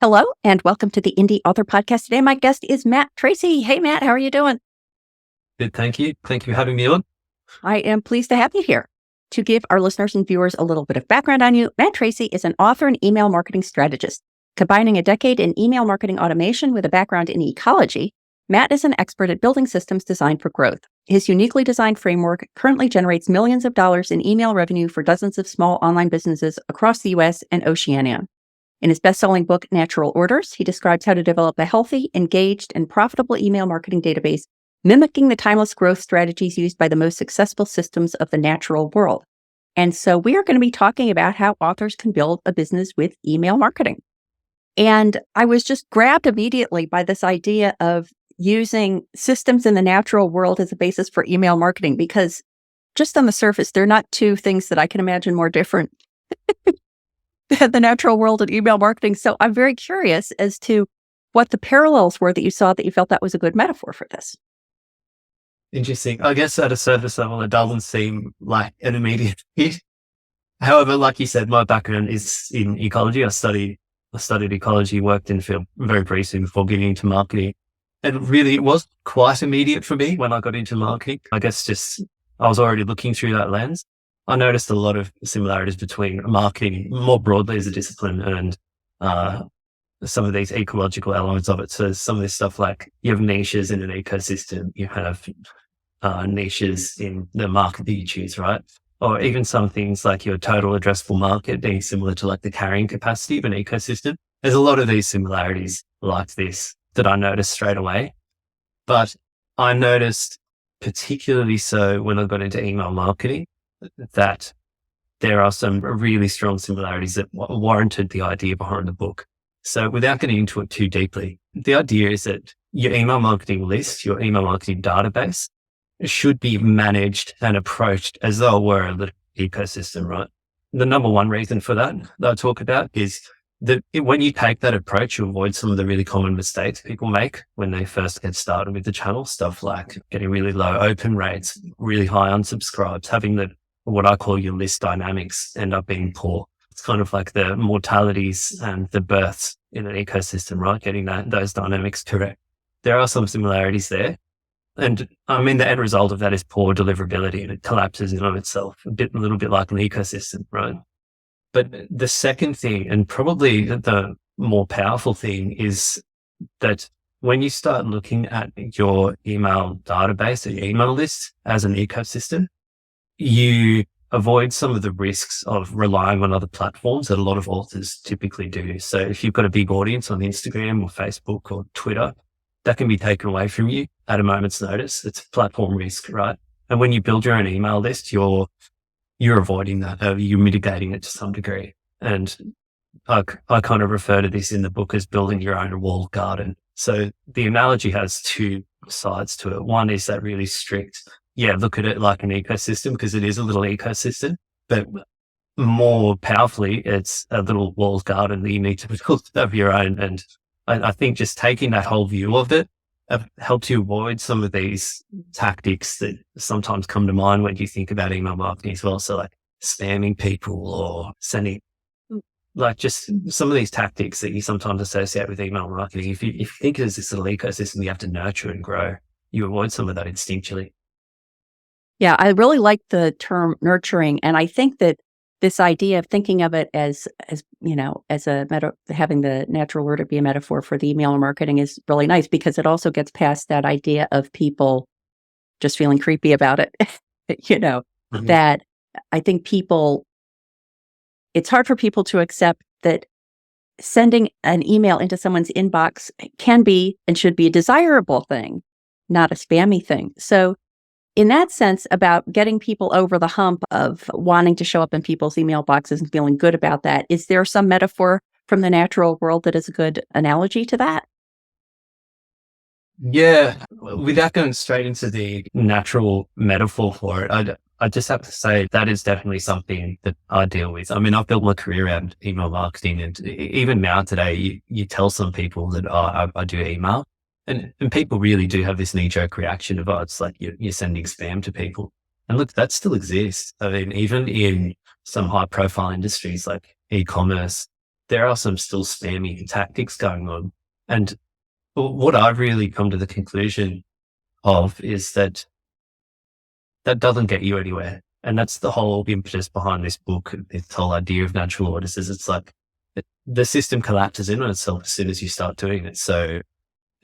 Hello, and welcome to the INDY Author Podcast. Today, my guest is Matt Treacey. Hey, Matt, how are you doing? Good, thank you. Thank you for having me on. I am pleased to have you here. To give our listeners and viewers a little bit of background on you, Matt Treacey is an author and email marketing strategist. Combining a decade in email marketing automation with a background in ecology, Matt is an expert at building systems designed for growth. His uniquely designed framework currently generates millions of dollars in email revenue for dozens of small online businesses across the U.S. and Oceania. In his best-selling book, Natural Orders, he describes how to develop a healthy, engaged, and profitable email marketing database, mimicking the timeless growth strategies used by the most successful systems of the natural world. And so we are going to be talking about how authors can build a business with email marketing. And I was just grabbed immediately by this idea of using systems in the natural world as a basis for email marketing, because just on the surface, they're not two things that I can imagine more different the natural world and email marketing. So I'm very curious as to what the parallels were that you saw that you felt that was a good metaphor for this. Interesting. I guess at a surface level, it doesn't seem like an immediate hit. However, like you said, my background is in ecology. I studied ecology, worked in the field very briefly before getting into marketing. And really, it was quite immediate for me when I got into marketing. I guess just I was already looking through that lens. I noticed a lot of similarities between marketing more broadly as a discipline and some of these ecological elements of it. So some of this stuff like you have niches in an ecosystem, you have niches in the market that you choose, right? Or even some things like your total addressable market being similar to like the carrying capacity of an ecosystem. There's a lot of these similarities like this that I noticed straight away. But I noticed particularly so when I got into email marketing, that there are some really strong similarities that warranted the idea behind the book. So without getting into it too deeply, the idea is that your email marketing list, your email marketing database should be managed and approached as though it were a little ecosystem, right? The number one reason for that I talk about is that when you take that approach, you avoid some of the really common mistakes people make when they first get started with the channel, stuff like getting really low open rates, really high unsubscribes, having what I call your list dynamics end up being poor. It's kind of like the mortalities and the births in an ecosystem, right? Getting those dynamics correct. There are some similarities there. And I mean, the end result of that is poor deliverability, and it collapses in on itself, a little bit like an ecosystem, right? But the second thing, and probably the more powerful thing, is that when you start looking at your email database or your email list as an ecosystem, you avoid some of the risks of relying on other platforms that a lot of authors typically do. So if you've got a big audience on Instagram or Facebook or Twitter, that can be taken away from you at a moment's notice. It's platform risk, right? And when you build your own email list, you're avoiding that. You're mitigating it to some degree. And I kind of refer to this in the book as building your own walled garden. So the analogy has two sides to it. One is that really strict, look at it like an ecosystem, because it is a little ecosystem, but more powerfully, it's a little walled garden that you need to build of your own. And I think just taking that whole view of it helps you avoid some of these tactics that sometimes come to mind when you think about email marketing as well. So like spamming people or sending, like just some of these tactics that you sometimes associate with email marketing. If you think there's this little ecosystem you have to nurture and grow, you avoid some of that instinctually. Yeah, I really like the term nurturing. And I think that this idea of thinking of it as having the natural order be a metaphor for the email marketing is really nice, because it also gets past that idea of people just feeling creepy about it. Mm-hmm. That I think it's hard for people to accept that sending an email into someone's inbox can be and should be a desirable thing, not a spammy thing. So in that sense, about getting people over the hump of wanting to show up in people's email boxes and feeling good about that, is there some metaphor from the natural world that is a good analogy to that? Yeah, without going straight into the natural metaphor for it, I just have to say that is definitely something that I deal with. I mean, I've built my career around email marketing, and even now today, you tell some people that I do email. And people really do have this knee-jerk reaction of, it's like you're sending spam to people. And look, that still exists. I mean, even in some high-profile industries like e-commerce, there are some still spammy tactics going on. And what I've really come to the conclusion of is that doesn't get you anywhere. And that's the whole impetus behind this book, this whole idea of natural orders is it's like the system collapses in on itself as soon as you start doing it. So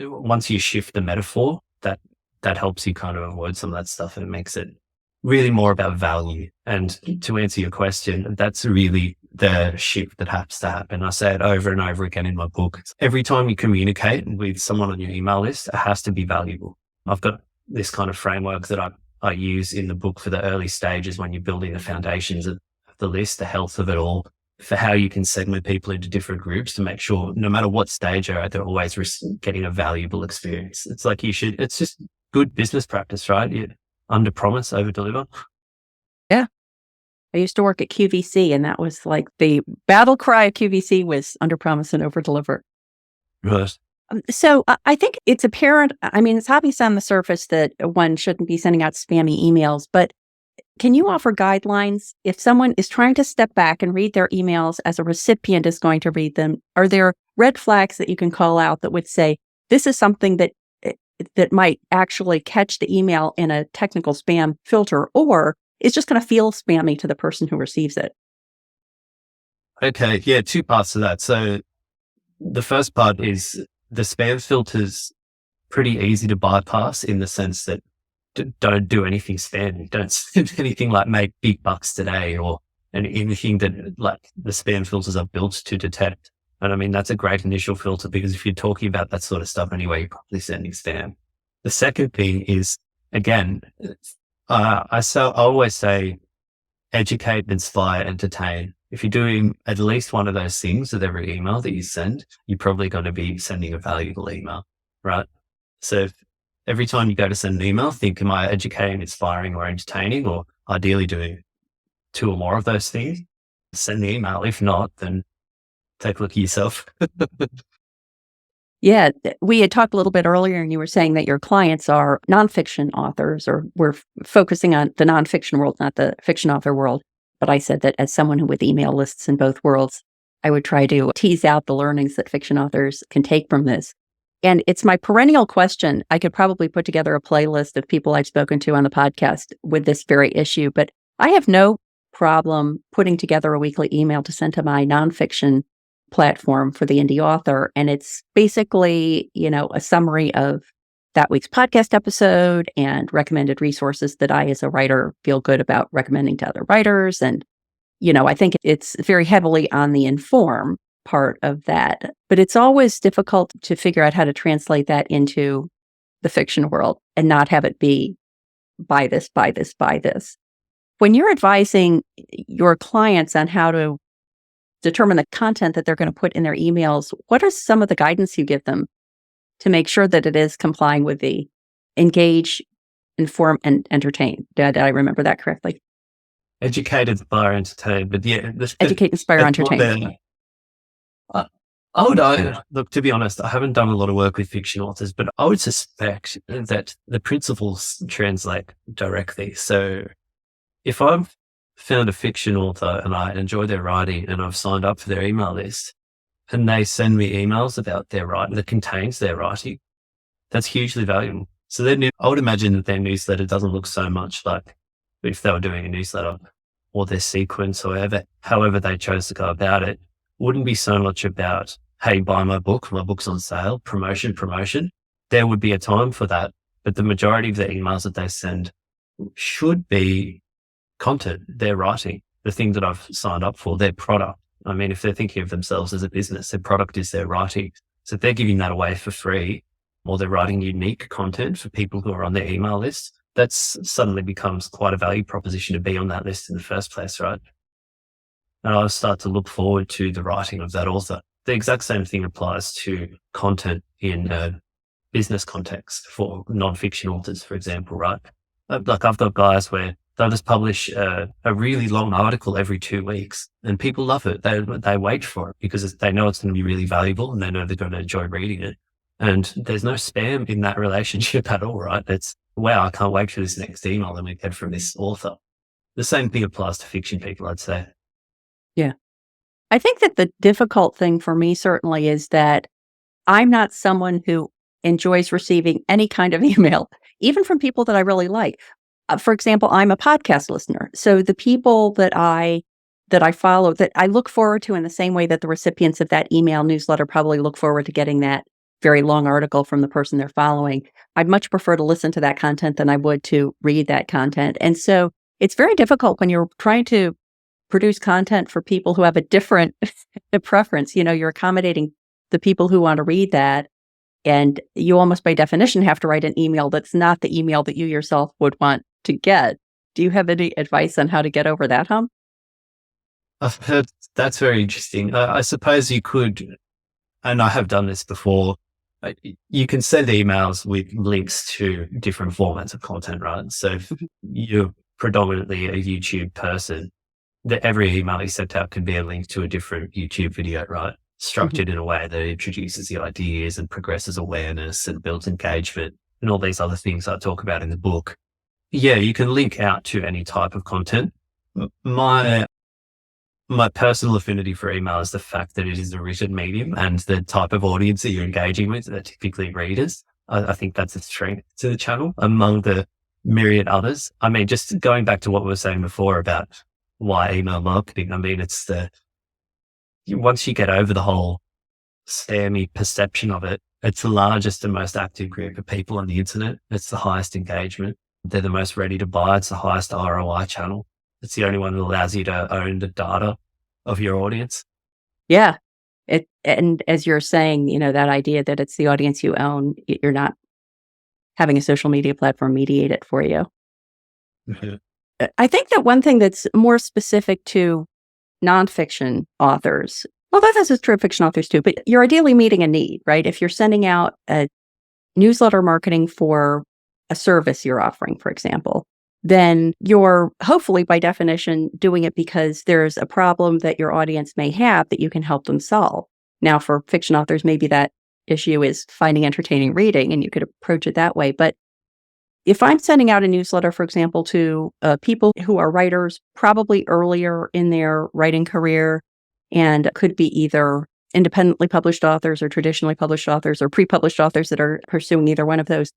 once you shift the metaphor, that helps you kind of avoid some of that stuff, and it makes it really more about value. And to answer your question, that's really the shift that has to happen. I say it over and over again in my book. Every time you communicate with someone on your email list, it has to be valuable. I've got this kind of framework that I use in the book for the early stages when you're building the foundations of the list, the health of it all, for how you can segment people into different groups to make sure no matter what stage you're at, they're always getting a valuable experience. It's like it's just good business practice, right? You under promise, over deliver. Yeah. I used to work at QVC, and that was like the battle cry of QVC was under promise and over deliver. Right. So I think it's apparent. I mean, it's obvious on the surface that one shouldn't be sending out spammy emails, but can you offer guidelines if someone is trying to step back and read their emails as a recipient is going to read them? Are there red flags that you can call out that would say, this is something that might actually catch the email in a technical spam filter, or is just going to feel spammy to the person who receives it? Okay. Yeah. Two parts to that. So the first part is the spam filter's pretty easy to bypass in the sense that don't do anything spammy. Don't send anything like make big bucks today or anything that like the spam filters are built to detect. And I mean, that's a great initial filter because if you're talking about that sort of stuff anyway, you're probably sending spam. The second thing is, again, I always say educate, inspire, entertain. If you're doing at least one of those things with every email that you send, you're probably going to be sending a valuable email, right? So every time you go to send an email, think, am I educating, inspiring, or entertaining, or ideally doing two or more of those things? Send the email. If not, then take a look at yourself. Yeah, we had talked a little bit earlier, and you were saying that your clients are nonfiction authors, or we're focusing on the nonfiction world, not the fiction author world. But I said that as someone who with email lists in both worlds, I would try to tease out the learnings that fiction authors can take from this. And it's my perennial question. I could probably put together a playlist of people I've spoken to on the podcast with this very issue, but I have no problem putting together a weekly email to send to my nonfiction platform for the indie author. And it's basically, a summary of that week's podcast episode and recommended resources that I, as a writer, feel good about recommending to other writers. And, I think it's very heavily on the inform part of that. But it's always difficult to figure out how to translate that into the fiction world and not have it be buy this, buy this, buy this. When you're advising your clients on how to determine the content that they're going to put in their emails, what are some of the guidance you give them to make sure that it is complying with the engage, inform, and entertain? Did I remember that correctly? Educate, inspire, entertain. But yeah, educate, inspire, entertain. Look, to be honest, I haven't done a lot of work with fiction authors, but I would suspect that the principles translate directly. So if I've found a fiction author and I enjoy their writing and I've signed up for their email list and they send me emails about their writing that contains their writing, that's hugely valuable. So I would imagine that their newsletter doesn't look so much like if they were doing a newsletter, or their sequence or however they chose to go about it, wouldn't be so much about, hey, buy my book's on sale, promotion. There would be a time for that, but the majority of the emails that they send should be content, their writing, the thing that I've signed up for, their product. I mean, if they're thinking of themselves as a business, their product is their writing. So if they're giving that away for free, or they're writing unique content for people who are on their email list, that suddenly becomes quite a value proposition to be on that list in the first place, right? And I'll start to look forward to the writing of that author. The exact same thing applies to content in a business context for nonfiction authors, for example, right? Like I've got guys where they'll just publish a really long article every 2 weeks and people love it. They wait for it because they know it's going to be really valuable and they know they're going to enjoy reading it. And there's no spam in that relationship at all, right? It's, wow, I can't wait for this next email that we get from this author. The same thing applies to fiction people, I'd say. Yeah. I think that the difficult thing for me certainly is that I'm not someone who enjoys receiving any kind of email, even from people that I really like. For example, I'm a podcast listener. So the people that I follow, that I look forward to in the same way that the recipients of that email newsletter probably look forward to getting that very long article from the person they're following. I'd much prefer to listen to that content than I would to read that content. And so it's very difficult when you're trying to produce content for people who have a different preference. You're accommodating the people who want to read that. And you almost by definition have to write an email that's not the email that you yourself would want to get. Do you have any advice on how to get over that hump? I've heard that's very interesting. I suppose you could, and I have done this before, you can send emails with links to different formats of content, right? So if you're predominantly a YouTube person, that every email you sent out can be a link to a different YouTube video, right? Structured in a way that introduces the ideas and progresses awareness and builds engagement and all these other things I talk about in the book. Yeah, you can link out to any type of content. My personal affinity for email is the fact that it is a written medium and the type of audience that you're engaging with are typically readers. I think that's a strength to the channel among the myriad others. I mean, just going back to what we were saying before about why email marketing, I mean, it's once you get over the whole spammy perception of it, it's the largest and most active group of people on the internet. It's the highest engagement. They're the most ready to buy. It's the highest ROI channel. It's the only one that allows you to own the data of your audience. Yeah. And as you're saying, that idea that it's the audience you own, you're not having a social media platform mediate it for you. Mm-hmm. I think that one thing that's more specific to nonfiction authors, well, this is true of fiction authors too, but you're ideally meeting a need, right? If you're sending out a newsletter marketing for a service you're offering, for example, then you're hopefully by definition doing it because there's a problem that your audience may have that you can help them solve. Now, for fiction authors, maybe that issue is finding entertaining reading and you could approach it that way. But if I'm sending out a newsletter, for example, to people who are writers, probably earlier in their writing career, and could be either independently published authors or traditionally published authors or pre-published authors that are pursuing either one of those,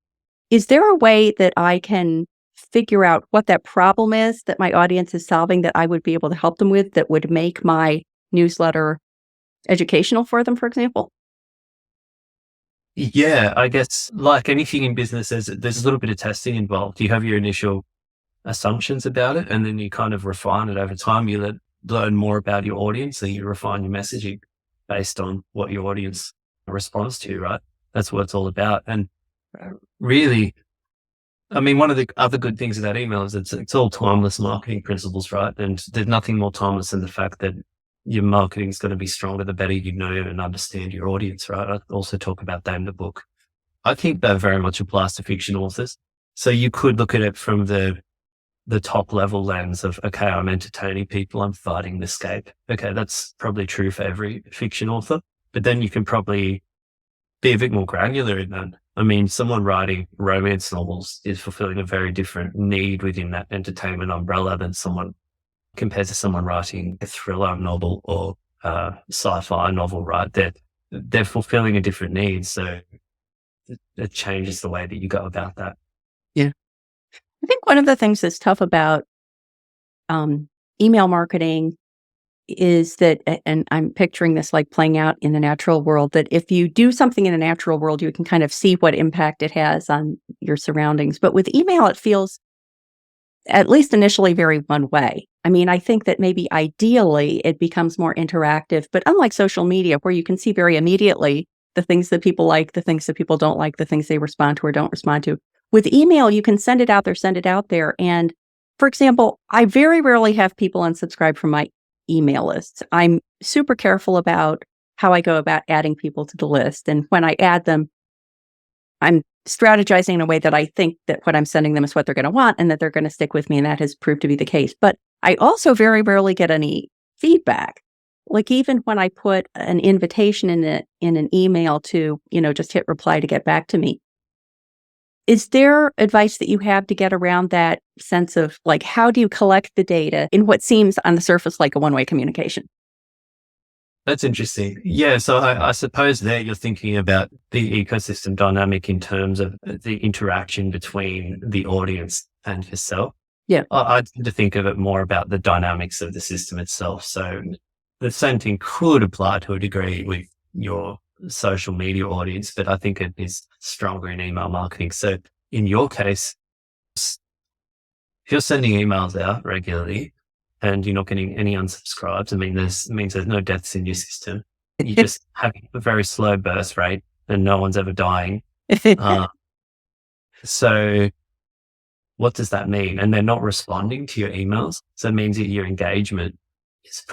is there a way that I can figure out what that problem is that my audience is solving that I would be able to help them with that would make my newsletter educational for them, for example? Yeah, I guess like anything in business, there's a little bit of testing involved. You have your initial assumptions about it, and then you kind of refine it over time. You learn more about your audience, and you refine your messaging based on what your audience responds to, right? That's what it's all about. And really, I mean, one of the other good things about email is it's all timeless marketing principles, right? And there's nothing more timeless than the fact that your marketing is going to be stronger the better you know and understand your audience, right? I also talk about that in the book. I think that very much applies to fiction authors. So you could look at it from the top level lens of, okay, I'm entertaining people, I'm fighting the escape. Okay, that's probably true for every fiction author, but then you can probably be a bit more granular in that. I mean, someone writing romance novels is fulfilling a very different need within that entertainment umbrella than someone compared to someone writing a thriller novel or sci-fi novel, right? They're fulfilling a different need. So it changes the way that you go about that. Yeah. I think one of the things that's tough about email marketing is that, and I'm picturing this like playing out in the natural world, that if you do something in the natural world, you can kind of see what impact it has on your surroundings. But with email, it feels, at least initially, very one way. I mean, I think that maybe ideally it becomes more interactive, but unlike social media, where you can see very immediately the things that people like, the things that people don't like, the things they respond to or don't respond to. With email, you can send it out there. And for example, I very rarely have people unsubscribe from my email lists. I'm super careful about how I go about adding people to the list. And when I add them, I'm strategizing in a way that I think that what I'm sending them is what they're going to want and that they're going to stick with me. And that has proved to be the case. But I also very rarely get any feedback. Like even when I put an invitation in an email to, just hit reply to get back to me. Is there advice that you have to get around that sense of like, how do you collect the data in what seems on the surface like a one-way communication? That's interesting. Yeah. So I suppose there you're thinking about the ecosystem dynamic in terms of the interaction between the audience and yourself. Yeah. I tend to think of it more about the dynamics of the system itself. So the same thing could apply to a degree with your social media audience, but I think it is stronger in email marketing. So in your case, if you're sending emails out regularly and you're not getting any unsubscribes, I mean, means there's no deaths in your system. You're just having a very slow burst rate and no one's ever dying. So what does that mean? And they're not responding to your emails. So it means that your engagement is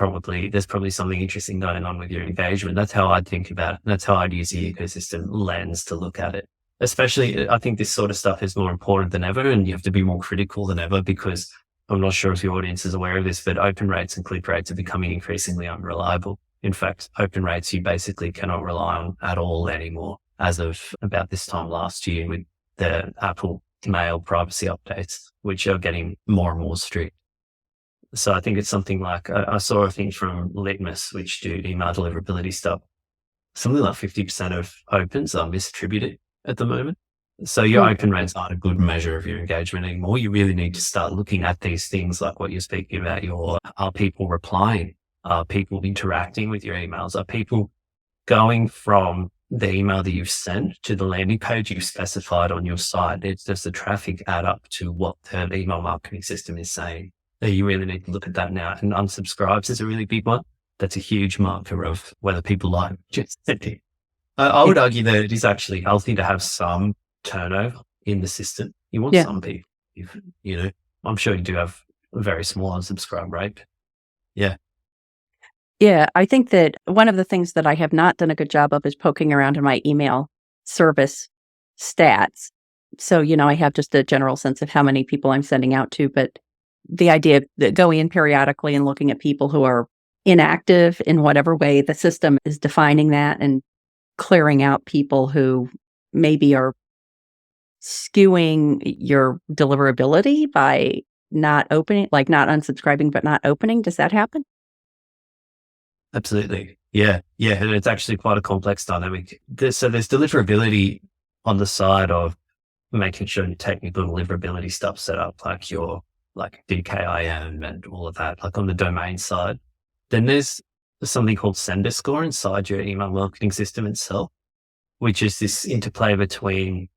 there's probably something interesting going on with your engagement. That's how I'd think about it. That's how I'd use the ecosystem lens to look at it. Especially, I think this sort of stuff is more important than ever, and you have to be more critical than ever, because I'm not sure if your audience is aware of this, but open rates and click rates are becoming increasingly unreliable. In fact, open rates you basically cannot rely on at all anymore as of about this time last year with the Apple Mail privacy updates, which are getting more and more strict. So I think it's something like, I saw a thing from Litmus, which do email deliverability stuff. Something like 50% of opens are misattributed at the moment. So your open rates aren't a good measure of your engagement anymore. You really need to start looking at these things like what you're speaking about. Are people replying? Are people interacting with your emails? Are people going from the email that you've sent to the landing page you've specified on your site? Does the traffic add up to what the email marketing system is saying? You really need to look at that now. And unsubscribes is a really big one. That's a huge marker of whether people like just sending. I would argue that it is actually healthy to have some turnover in the system. You want some people, I'm sure you do have a very small unsubscribe rate. Yeah. Yeah, I think that one of the things that I have not done a good job of is poking around in my email service stats. So, I have just a general sense of how many people I'm sending out to, but the idea of going in periodically and looking at people who are inactive in whatever way the system is defining that, and clearing out people who maybe are skewing your deliverability by not opening, like not unsubscribing, but not opening. Does that happen? Absolutely. Yeah. Yeah. And it's actually quite a complex dynamic. So there's deliverability on the side of making sure your technical deliverability stuff set up, like your DKIM and all of that, like on the domain side. Then there's something called sender score inside your email marketing system itself, which is this interplay between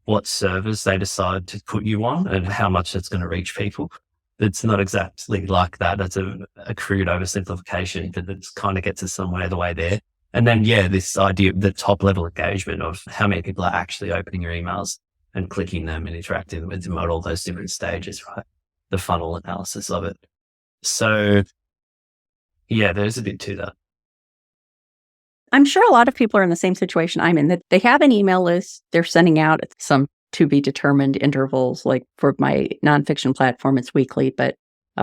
what servers they decide to put you on and how much it's going to reach people. It's not exactly like that. That's a crude oversimplification, but it kind of gets us somewhere the way there. And then, this idea of the top level engagement of how many people are actually opening your emails and clicking them and interacting with them at all those different stages, right? The funnel analysis of it. So, there's a bit to that. I'm sure a lot of people are in the same situation I'm in, that they have an email list they're sending out at some to be determined intervals. Like for my nonfiction platform, it's weekly, but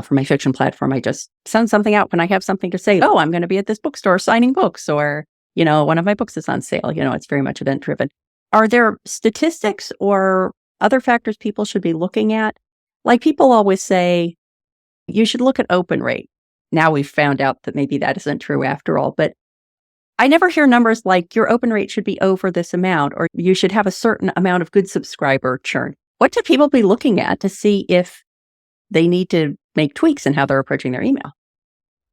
for my fiction platform, I just send something out when I have something to say. Oh, I'm going to be at this bookstore signing books, or, one of my books is on sale. It's very much event driven. Are there statistics or other factors people should be looking at? Like people always say, you should look at open rate. Now we've found out that maybe that isn't true after all, but I never hear numbers like your open rate should be over this amount, or you should have a certain amount of good subscriber churn. What should people be looking at to see if they need to make tweaks in how they're approaching their email?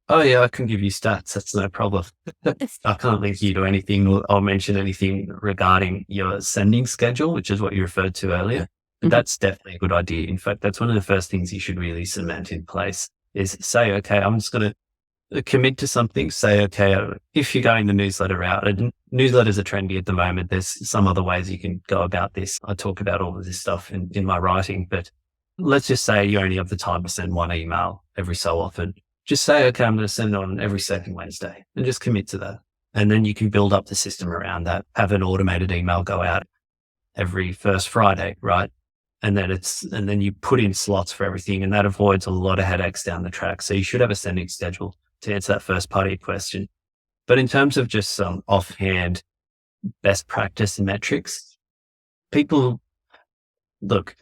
Oh yeah, I can give you stats. That's no problem. I can't link you to anything or mention anything regarding your sending schedule, which is what you referred to earlier. But that's definitely a good idea. In fact, that's one of the first things you should really cement in place is say, okay, I'm just going to commit to something. Say, okay, if you're going the newsletter route, and newsletters are trendy at the moment. There's some other ways you can go about this. I talk about all of this stuff in my writing, but let's just say you only have the time to send one email every so often. Just say, okay, I'm going to send it on every second Wednesday, and just commit to that. And then you can build up the system around that. Have an automated email go out every first Friday, right? And then you put in slots for everything, and that avoids a lot of headaches down the track. So you should have a sending schedule to answer that first part of your question. But in terms of just some offhand best practice metrics, people look,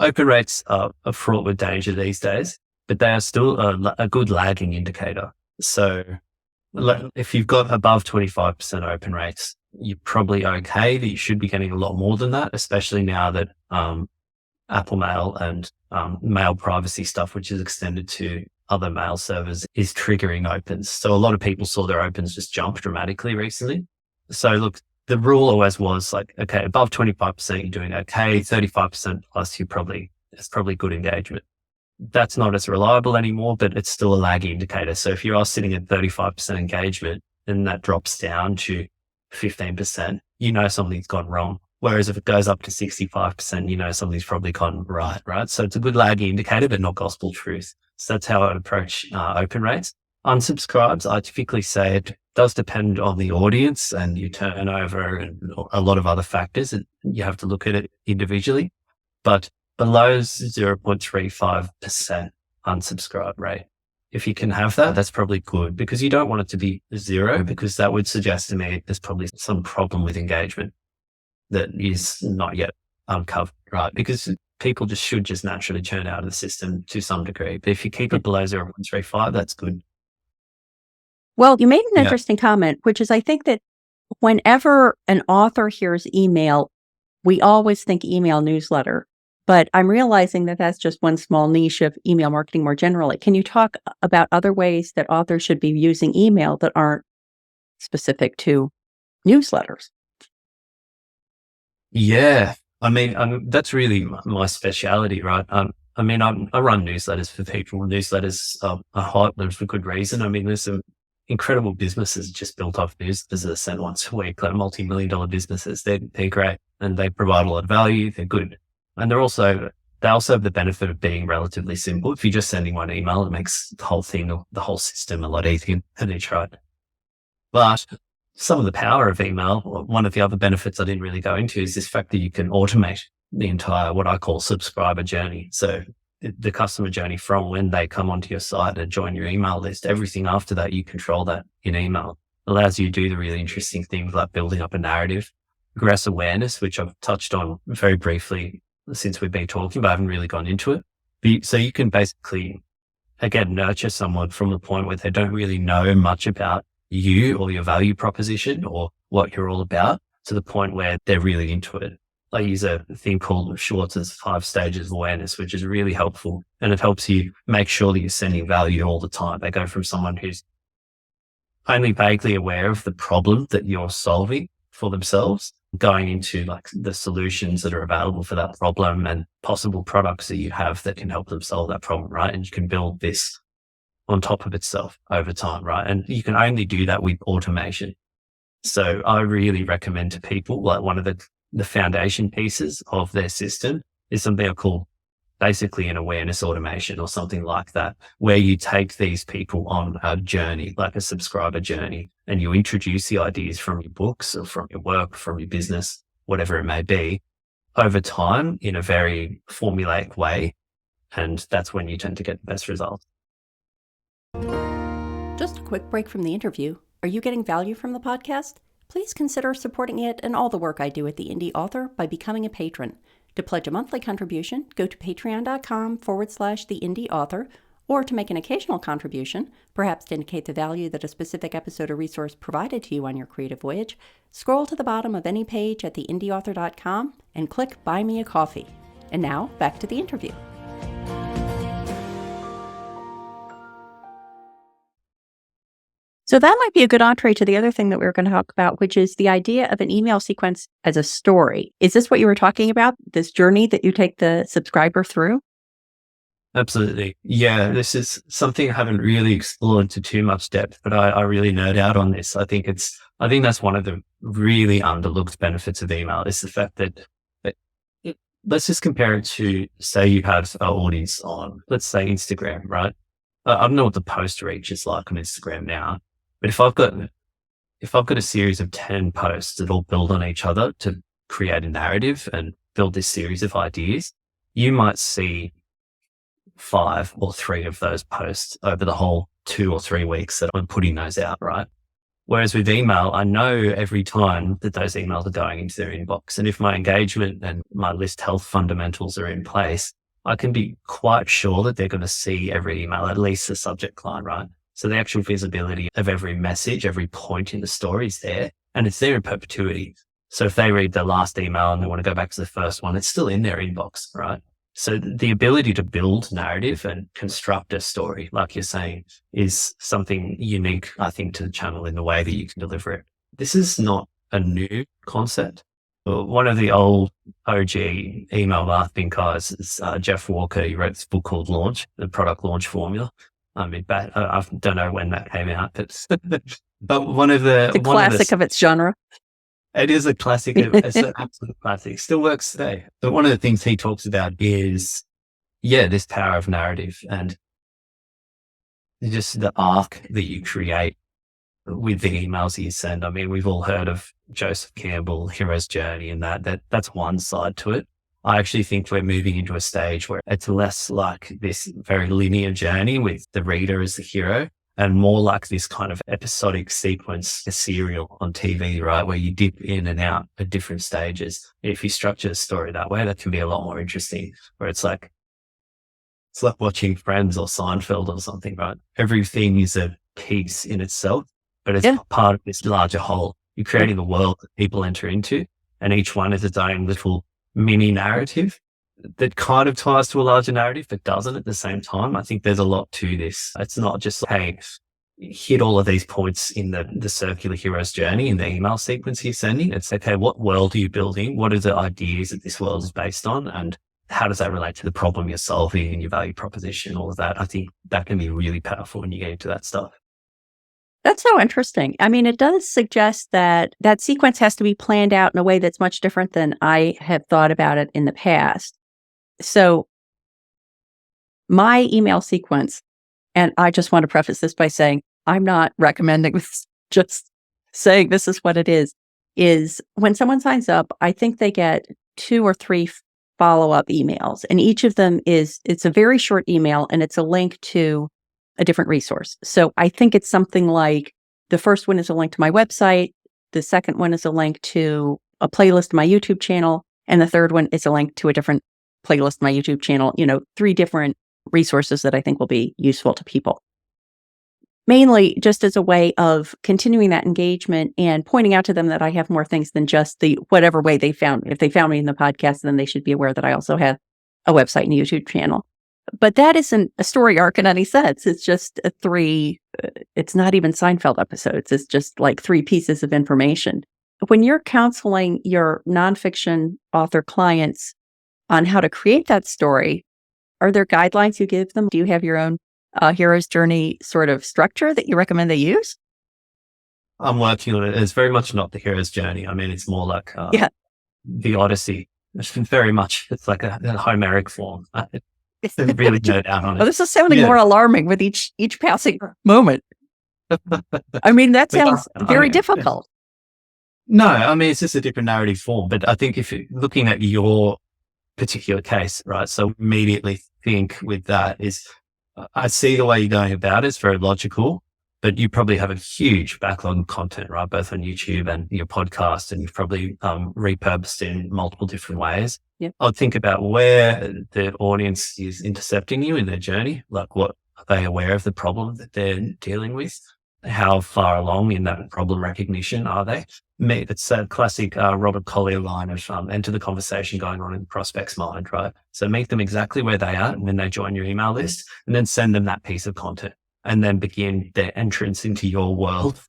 open rates are fraught with danger these days, but they are still a good lagging indicator. So if you've got above 25% open rates, you're probably okay, that you should be getting a lot more than that, especially now that Apple Mail and mail privacy stuff, which is extended to other mail servers, is triggering opens. So a lot of people saw their opens just jump dramatically recently. So look, the rule always was like, okay, above 25%, you're doing okay. 35% plus, it's probably good engagement. That's not as reliable anymore, but it's still a lag indicator. So if you are sitting at 35% engagement and that drops down to 15%, you know something's gone wrong. Whereas if it goes up to 65%, you know something's probably gone right? So it's a good lag indicator, but not gospel truth. So that's how I approach open rates. Unsubscribes, I typically say it does depend on the audience and your turnover and a lot of other factors, and you have to look at it individually. But below 0.35% unsubscribe rate, if you can have that, that's probably good, because you don't want it to be zero, because that would suggest to me there's probably some problem with engagement that is not yet uncovered, right? Because people should naturally churn out of the system to some degree. But if you keep it below 0.35, that's good. Well, you made an interesting comment, which is I think that whenever an author hears email, we always think email newsletter. But I'm realizing that that's just one small niche of email marketing more generally. Can you talk about other ways that authors should be using email that aren't specific to newsletters? Yeah. I mean, that's really my speciality, right? I run newsletters for people. Newsletters are hot. There's for good reason. I mean, there's some incredible businesses just built off newsletters that are sent once a week, like multi-million-dollar businesses. They're great and they provide a lot of value. They're good. And they also have the benefit of being relatively simple. If you're just sending one email, it makes the whole thing, the whole system a lot easier to manage, right? But some of the power of email, one of the other benefits I didn't really go into, is this fact that you can automate the entire, what I call subscriber journey. So the customer journey from when they come onto your site and join your email list, everything after that, you control that in email. It allows you to do the really interesting things like building up a narrative, progress awareness, which I've touched on very briefly since we've been talking, but I haven't really gone into it. So you can basically, again, nurture someone from the point where they don't really know much about you or your value proposition or what you're all about, to the point where they're really into it. I use a thing called Schwartz's 5 stages of awareness, which is really helpful. And it helps you make sure that you're sending value all the time. They go from someone who's only vaguely aware of the problem that you're solving for themselves, going into like the solutions that are available for that problem and possible products that you have that can help them solve that problem, right? And you can build this on top of itself over time, right? And you can only do that with automation. So I really recommend to people, like, one of the foundation pieces of their system is something I call basically an awareness automation or something like that, where you take these people on a journey, like a subscriber journey, and you introduce the ideas from your books or from your work, from your business, whatever it may be, over time in a very formulaic way. And that's when you tend to get the best results. Just a quick break from the interview. Are you getting value from the podcast? Please consider supporting it and all the work I do at the Indie Author by becoming a patron. To pledge a monthly contribution, go to patreon.com/the Indie Author, or to make an occasional contribution, perhaps to indicate the value that a specific episode or resource provided to you on your creative voyage, scroll to the bottom of any page at theindyauthor.com and click Buy Me a Coffee. And now, back to the interview. So that might be a good entree to the other thing that we were going to talk about, which is the idea of an email sequence as a story. Is this what you were talking about, this journey that you take the subscriber through? Absolutely. Yeah, this is something I haven't really explored to too much depth, but I really nerd out on this. I think that's one of the really underlooked benefits of email, is the fact that let's just compare it to, say you have an audience on, let's say, Instagram, right? I don't know what the post reach is like on Instagram now, but if I've got a series of 10 posts that all build on each other to create a narrative and build this series of ideas, you might see 5 or 3 of those posts over the whole 2 or 3 weeks that I'm putting those out, right? Whereas with email, I know every time that those emails are going into their inbox. And if my engagement and my list health fundamentals are in place, I can be quite sure that they're going to see every email, at least the subject line, right? So the actual visibility of every message, every point in the story is there, and it's there in perpetuity. So if they read the last email and they want to go back to the first one, it's still in their inbox, right? So the ability to build narrative and construct a story, like you're saying, is something unique, I think, to the channel in the way that you can deliver it. This is not a new concept. One of the old OG email marketing guys is Jeff Walker. He wrote this book called Launch, the product launch formula. I mean, I don't know when that came out, but one of the classic of its genre. It is a classic. It's an absolute classic. Still works today. But one of the things he talks about is, this power of narrative and just the arc that you create with the emails that you send. I mean, we've all heard of Joseph Campbell, Hero's Journey, and that's one side to it. I actually think we're moving into a stage where it's less like this very linear journey with the reader as the hero, and more like this kind of episodic sequence, a serial on TV, right? Where you dip in and out at different stages. If you structure a story that way, that can be a lot more interesting, where it's like watching Friends or Seinfeld or something, right? Everything is a piece in itself, but it's part of this larger whole. You're creating a world that people enter into, and each one is its own little mini narrative that kind of ties to a larger narrative, but doesn't at the same time. I think there's a lot to this. It's not just, hey, hit all of these points in the circular hero's journey in the email sequence you're sending. It's okay, what world are you building? What are the ideas that this world is based on? And how does that relate to the problem you're solving and your value proposition, all of that? I think that can be really powerful when you get into that stuff. That's so interesting. I mean, it does suggest that that sequence has to be planned out in a way that's much different than I have thought about it in the past. So my email sequence, and I just want to preface this by saying, I'm not recommending this, just saying this is what it is when someone signs up, I think they get 2 or 3 follow-up emails. And each of them it's a very short email, and it's a link to a different resource. So I think it's something like the first one is a link to my website. The second one is a link to a playlist on my YouTube channel. And the third one is a link to a different playlist on my YouTube channel, 3 different resources that I think will be useful to people. Mainly just as a way of continuing that engagement and pointing out to them that I have more things than just the whatever way they found me. If they found me in the podcast, then they should be aware that I also have a website and a YouTube channel. But that isn't a story arc in any sense. It's just it's not even Seinfeld episodes. It's just like 3 pieces of information. When you're counseling your nonfiction author clients on how to create that story, are there guidelines you give them? Do you have your own hero's journey sort of structure that you recommend they use? I'm working on it. It's very much not the hero's journey. I mean, it's more like the Odyssey. It's very much, it's like a Homeric form. Really go down on it. Well, this is sounding more alarming with each passing moment. I mean, that sounds very difficult. No, I mean, it's just a different narrative form. But I think if you're looking at your particular case, right, so immediately think with that is, I see the way you're going about it. It's very logical, but you probably have a huge backlog of content, right, both on YouTube and your podcast, and you've probably repurposed in multiple different ways. Yeah. I'd think about where the audience is intercepting you in their journey. Like, what are they aware of the problem that they're dealing with? How far along in that problem recognition are they? It's a classic Robert Collier line of enter the conversation going on in the prospect's mind, right? So meet them exactly where they are when they join your email list, and then send them that piece of content, and then begin their entrance into your world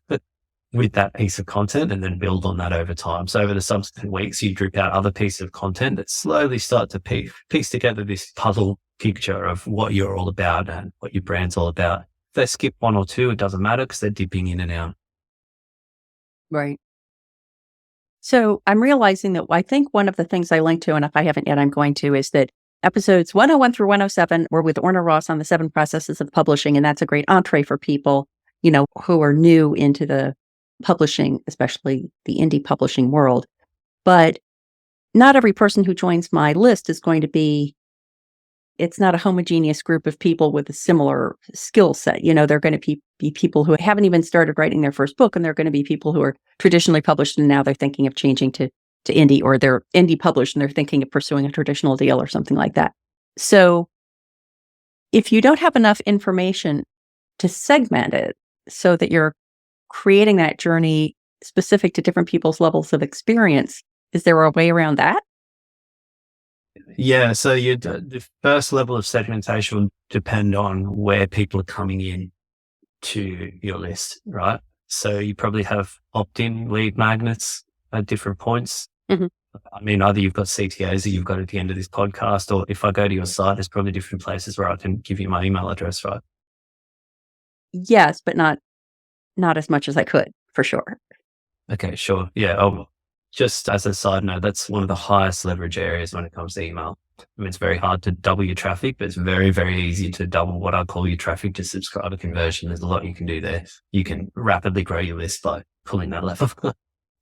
with that piece of content, and then build on that over time. So over the subsequent weeks, you drip out other pieces of content that slowly start to piece together this puzzle picture of what you're all about and what your brand's all about. If they skip 1 or 2, it doesn't matter because they're dipping in and out. Right. So I'm realizing that I think one of the things I linked to, and if I haven't yet, I'm going to, is that episodes 101 through 107 were with Orna Ross on the 7 processes of publishing. And that's a great entree for people, who are new into the publishing, especially the indie publishing world. But not every person who joins my list is going to be, it's not a homogeneous group of people with a similar skill set. They're going to be people who haven't even started writing their first book, and they're going to be people who are traditionally published and now they're thinking of changing to indie, or they're indie published and they're thinking of pursuing a traditional deal or something like that. So if you don't have enough information to segment it so that you're creating that journey specific to different people's levels of experience. Is there a way around that? Yeah. So the first level of segmentation will depend on where people are coming in to your list, right? So you probably have opt-in lead magnets at different points. Mhm. I mean, either you've got CTAs that you've got at the end of this podcast, or if I go to your site, there's probably different places where I can give you my email address, right? Yes, but not as much as I could, for sure. Okay, sure. Yeah. Oh, just as a side note, that's one of the highest leverage areas when it comes to email. I mean, it's very hard to double your traffic, but it's very, very easy to double what I call your traffic to subscriber conversion. There's a lot you can do there. You can rapidly grow your list by pulling that lever.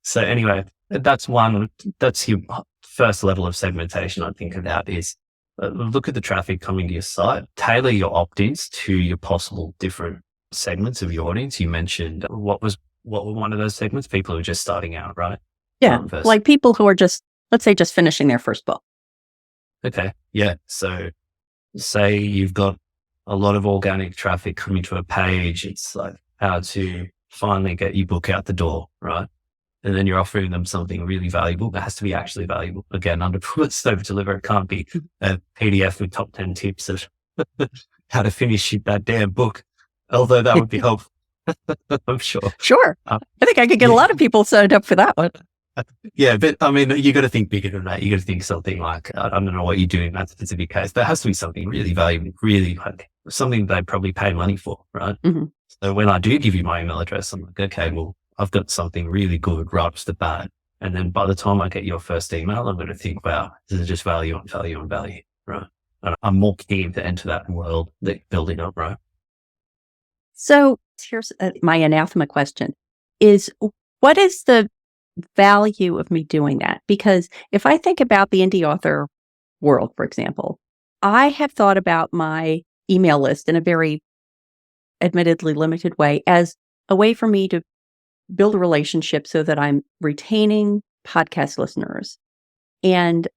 So anyway, that's your first level of segmentation I think about is look at the traffic coming to your site, tailor your opt-ins to your possible different segments of your audience. You mentioned what were one of those segments? People who are just starting out, right? Yeah, like people who are just, let's say, just finishing their first book. Okay. Yeah. So say you've got a lot of organic traffic coming to a page. It's like how to finally get your book out the door, right? And then you're offering them something really valuable. That has to be actually valuable. Again, under promise, over deliver. It can't be a PDF with top 10 tips of how to finish that damn book. Although that would be helpful. I'm sure. Sure. I think I could get a lot of people signed up for that one. Yeah, but I mean, you got to think bigger than that. You got to think something like, I don't know what you do in that specific case. There has to be something really valuable, really like something they probably pay money for, right? Mm-hmm. So when I do give you my email address, I'm like, okay, well, I've got something really good right off the bat. And then by the time I get your first email, I'm going to think, wow, this is just value on value on value, right? And I'm more keen to enter that world that you're building up, right? So here's my anathema question is, what is the value of me doing that? Because if I think about the indie author world, for example, I have thought about my email list in a very admittedly limited way as a way for me to build a relationship so that I'm retaining podcast listeners. And,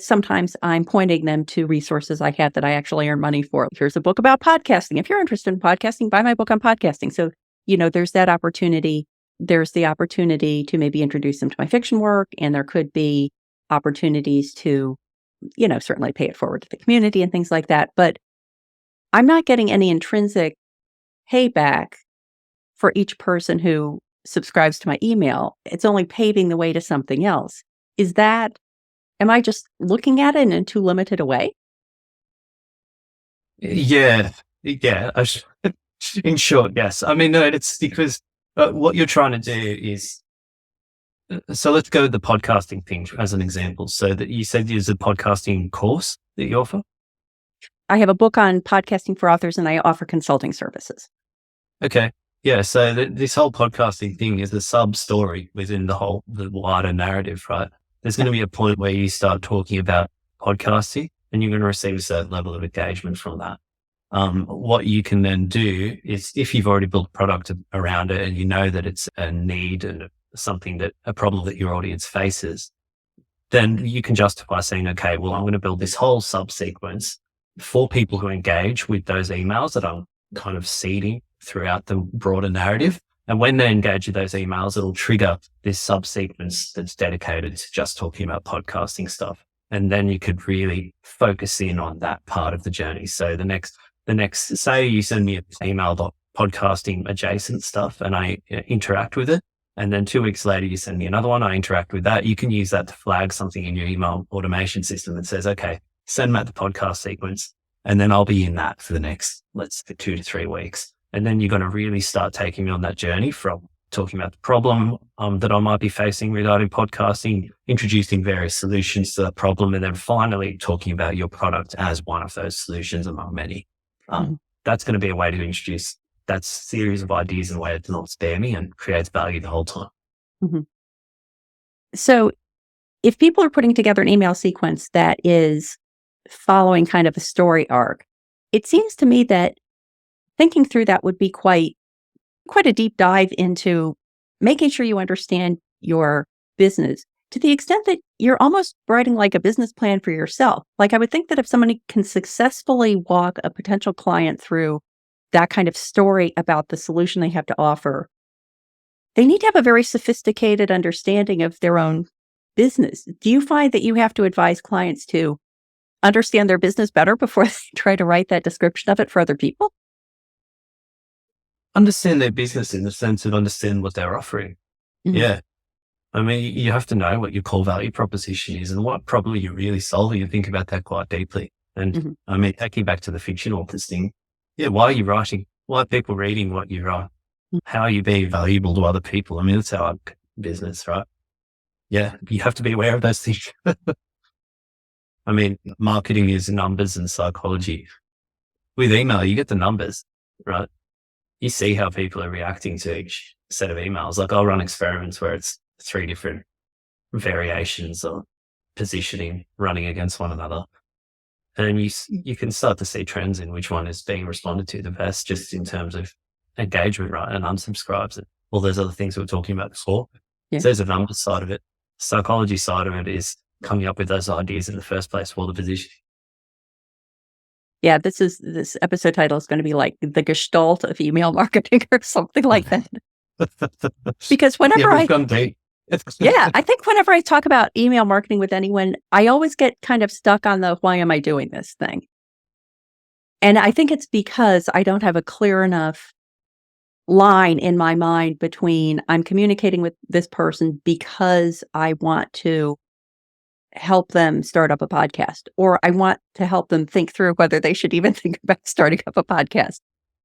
sometimes I'm pointing them to resources I have that I actually earn money for. Here's a book about podcasting. If you're interested in podcasting, buy my book on podcasting. So, there's that opportunity. There's the opportunity to maybe introduce them to my fiction work. And there could be opportunities to, certainly pay it forward to the community and things like that. But I'm not getting any intrinsic payback for each person who subscribes to my email. It's only paving the way to something else. Am I just looking at it in too limited a way? Yeah. In short, yes. I mean, no, it's because what you're trying to do is, so let's go with the podcasting thing as an example. So that you said there's a podcasting course that you offer? I have a book on podcasting for authors and I offer consulting services. Okay. Yeah. So this whole podcasting thing is a sub story within the wider narrative, right? There's going to be a point where you start talking about podcasting and you're going to receive a certain level of engagement from that. What you can then do is, if you've already built a product around it and you know that it's a need and a problem that your audience faces, then you can justify saying, okay, well, I'm going to build this whole subsequence for people who engage with those emails that I'm kind of seeding throughout the broader narrative. And when they engage with those emails, it'll trigger this subsequence that's dedicated to just talking about podcasting stuff. And then you could really focus in on that part of the journey. So the next, say you send me an email about podcasting adjacent stuff and I interact with it. And then 2 weeks later, you send me another one. I interact with that. You can use that to flag something in your email automation system that says, okay, send Matt the podcast sequence. And then I'll be in that for the next, let's say 2 to 3 weeks. And then you're going to really start taking me on that journey from talking about the problem that I might be facing regarding podcasting, introducing various solutions to that problem, and then finally talking about your product as one of those solutions among many. That's going to be a way to introduce that series of ideas in a way that does not spare me and creates value the whole time. Mm-hmm. So if people are putting together an email sequence that is following kind of a story arc, it seems to me that thinking through that would be quite a deep dive into making sure you understand your business to the extent that you're almost writing like a business plan for yourself. Like I would think that if somebody can successfully walk a potential client through that kind of story about the solution they have to offer, they need to have a very sophisticated understanding of their own business. Do you find that you have to advise clients to understand their business better before they try to write that description of it for other people? Understand their business in the sense of understand what they're offering. Mhm. Yeah. I mean, you have to know what your core value proposition is and what problem you're really solving, and think about that quite deeply. And Mhm. I mean, taking back to the fiction authors thing, why are you writing? Why are people reading what you write? Mm. How are you being valuable to other people? I mean, that's our business, right? Yeah, you have to be aware of those things. I mean, marketing is numbers and psychology. With email, you get the numbers, right? You see how people are reacting to each set of emails. Like, I'll run experiments where it's 3 different variations of positioning running against one another. And you can start to see trends in which one is being responded to the best, just in terms of engagement, right? And unsubscribes and all those other things we were talking about before. Yeah. So there's a numbers side of it. Psychology side of it is coming up with those ideas in the first place for the position. Yeah, this episode title is going to be like the Gestalt of email marketing or something like that. Because whenever we've gone deep. Yeah, I think whenever I talk about email marketing with anyone, I always get kind of stuck on the why am I doing this thing? And I think it's because I don't have a clear enough line in my mind between I'm communicating with this person because I want to help them start up a podcast, or I want to help them think through whether they should even think about starting up a podcast.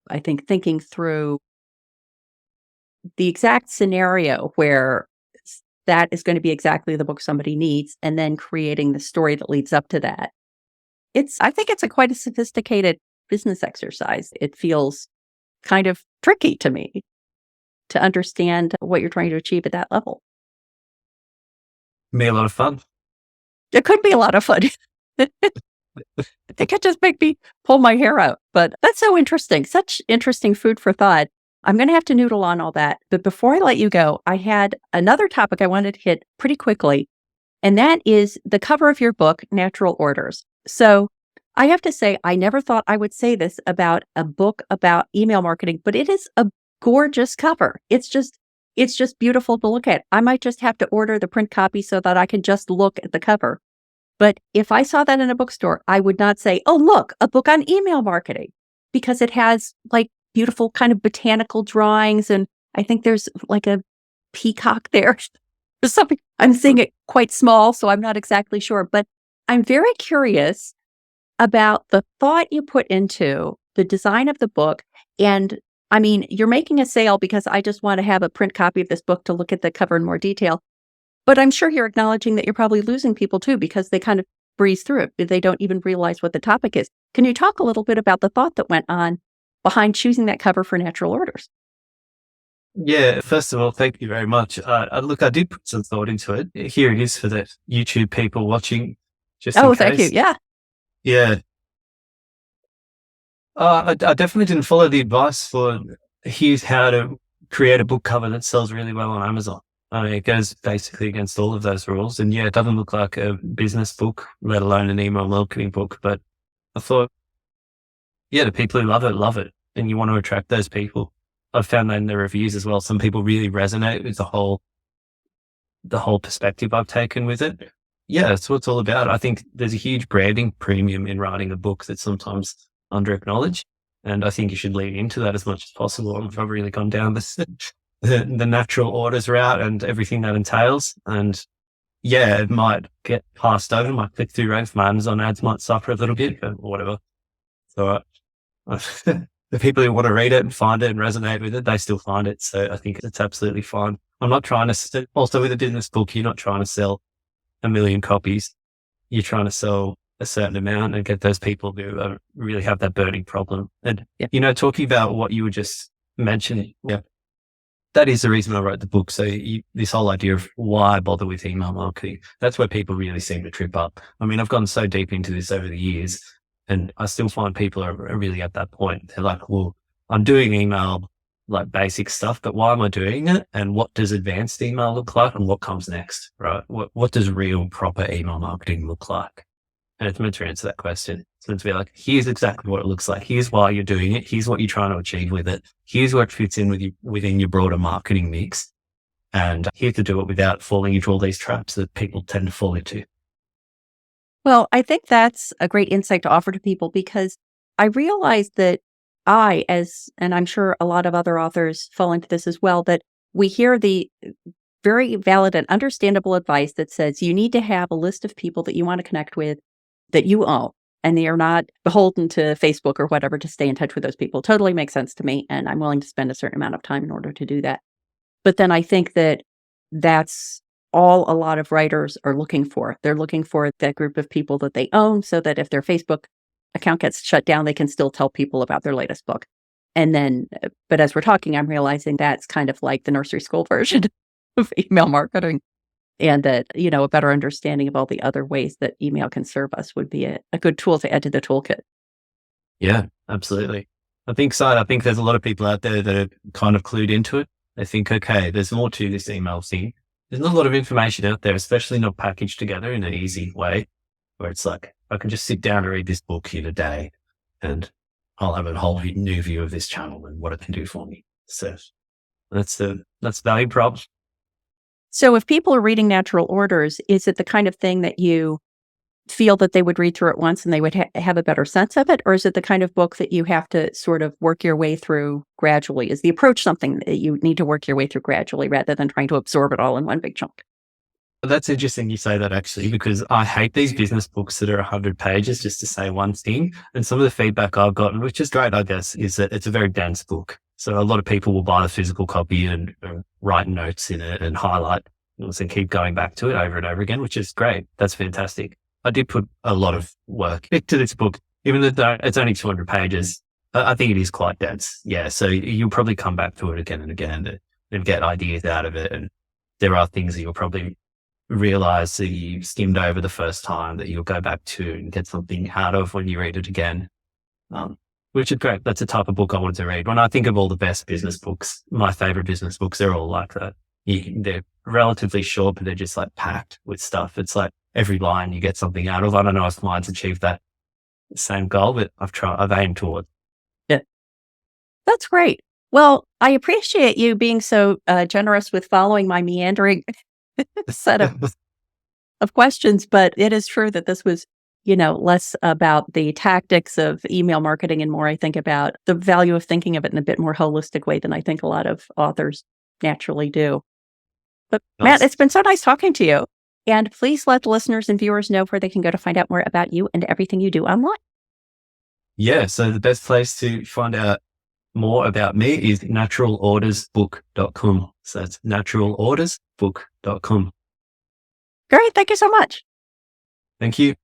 I think thinking through the exact scenario where that is going to be exactly the book somebody needs, and then creating the story that leads up to that. I think it's quite a sophisticated business exercise. It feels kind of tricky to me to understand what you're trying to achieve at that level. Be a lot of fun. It could be a lot of fun. It could just make me pull my hair out. But that's so interesting. Such interesting food for thought. I'm going to have to noodle on all that. But before I let you go, I had another topic I wanted to hit pretty quickly. And that is the cover of your book, Natural Orders. So I have to say, I never thought I would say this about a book about email marketing, but it is a gorgeous cover. It's just beautiful to look at. I might just have to order the print copy so that I can just look at the cover. But if I saw that in a bookstore, I would not say, oh, look, a book on email marketing, because it has like beautiful kind of botanical drawings. And I think there's like a peacock there. There's something, I'm seeing it quite small, so I'm not exactly sure. But I'm very curious about the thought you put into the design of the book. And I mean, you're making a sale because I just want to have a print copy of this book to look at the cover in more detail. But I'm sure you're acknowledging that you're probably losing people too, because they kind of breeze through it. They don't even realize what the topic is. Can you talk a little bit about the thought that went on behind choosing that cover for Natural Orders? Yeah, first of all, thank you very much. Look, I did put some thought into it. Here it is for the YouTube people watching. Just in Thank you. case. Yeah. Yeah. I definitely didn't follow the advice for here's how to create a book cover that sells really well on Amazon. I mean, it goes basically against all of those rules. And yeah, it doesn't look like a business book, let alone an email marketing book. But I thought, yeah, the people who love it. And you want to attract those people. I've found that in the reviews as well. Some people really resonate with the whole perspective I've taken with it. Yeah, that's what it's all about. I think there's a huge branding premium in writing a book that's sometimes under acknowledged. And I think you should lean into that as much as possible. I've really gone down the natural orders route and everything that entails. And yeah, it might get passed over. My click-through rate from Amazon ads might suffer a little bit, but whatever. So the people who want to read it and find it and resonate with it, they still find it. So I think it's absolutely fine. I'm not trying to, also with a business book, you're not trying to sell 1 million copies. You're trying to sell a certain amount and get those people who really have that burning problem. And, talking about what you were just mentioning, that is the reason I wrote the book. So this whole idea of why bother with email marketing, that's where people really seem to trip up. I mean, I've gone so deep into this over the years, and I still find people are really at that point. They're like, well, I'm doing email, like basic stuff, but why am I doing it? And what does advanced email look like? And what comes next, right? What does real proper email marketing look like? And it's meant to answer that question. So it's be like, here's exactly what it looks like. Here's why you're doing it. Here's what you're trying to achieve with it. Here's what fits in with you within your broader marketing mix. And here to do it without falling into all these traps that people tend to fall into. Well, I think that's a great insight to offer to people, because I realize that and I'm sure a lot of other authors fall into this as well, that we hear the very valid and understandable advice that says you need to have a list of people that you want to connect with that you own, and they are not beholden to Facebook or whatever to stay in touch with those people. Totally makes sense to me, and I'm willing to spend a certain amount of time in order to do that. But then I think that that's all a lot of writers are looking for. They're looking for that group of people that they own, so that if their Facebook account gets shut down, they can still tell people about their latest book. And then, but as we're talking, I'm realizing that's kind of like the nursery school version of email marketing, and that, a better understanding of all the other ways that email can serve us would be a good tool to add to the toolkit. Yeah, absolutely. I think so. I think there's a lot of people out there that are kind of clued into it. They think, okay, there's more to this email thing. There's not a lot of information out there, especially not packaged together in an easy way, where it's like, I can just sit down and read this book in a day and I'll have a whole new view of this channel and what it can do for me. So that's value prop. So if people are reading Natural Orders, is it the kind of thing that you feel that they would read through it once and they would have a better sense of it? Or is it the kind of book that you have to sort of work your way through gradually? Is the approach something that you need to work your way through gradually rather than trying to absorb it all in one big chunk? That's interesting you say that, actually, because I hate these business books that are 100 pages just to say one thing. And some of the feedback I've gotten, which is great, I guess, is that it's a very dense book. So a lot of people will buy the physical copy and write notes in it and highlight and keep going back to it over and over again, which is great. That's fantastic. I did put a lot of work into this book, even though it's only 200 pages. I think it is quite dense. Yeah. So you'll probably come back to it again and again and get ideas out of it. And there are things that you'll probably realize that you skimmed over the first time that you'll go back to and get something out of when you read it again. Which is great. That's the type of book I wanted to read. When I think of all the best business books, my favorite business books, they're all like that. They're relatively short, but they're just like packed with stuff. It's like every line you get something out of. I don't know if mine's achieved that same goal, but I've aimed toward. Yeah. That's great. Well, I appreciate you being so generous with following my meandering set of questions, but it is true that this was, less about the tactics of email marketing and more, I think, about the value of thinking of it in a bit more holistic way than I think a lot of authors naturally do. But Matt, it's been so nice talking to you. And please let the listeners and viewers know where they can go to find out more about you and everything you do online. Yeah. So the best place to find out more about me is naturalordersbook.com. So that's naturalordersbook.com. Great. Thank you so much. Thank you.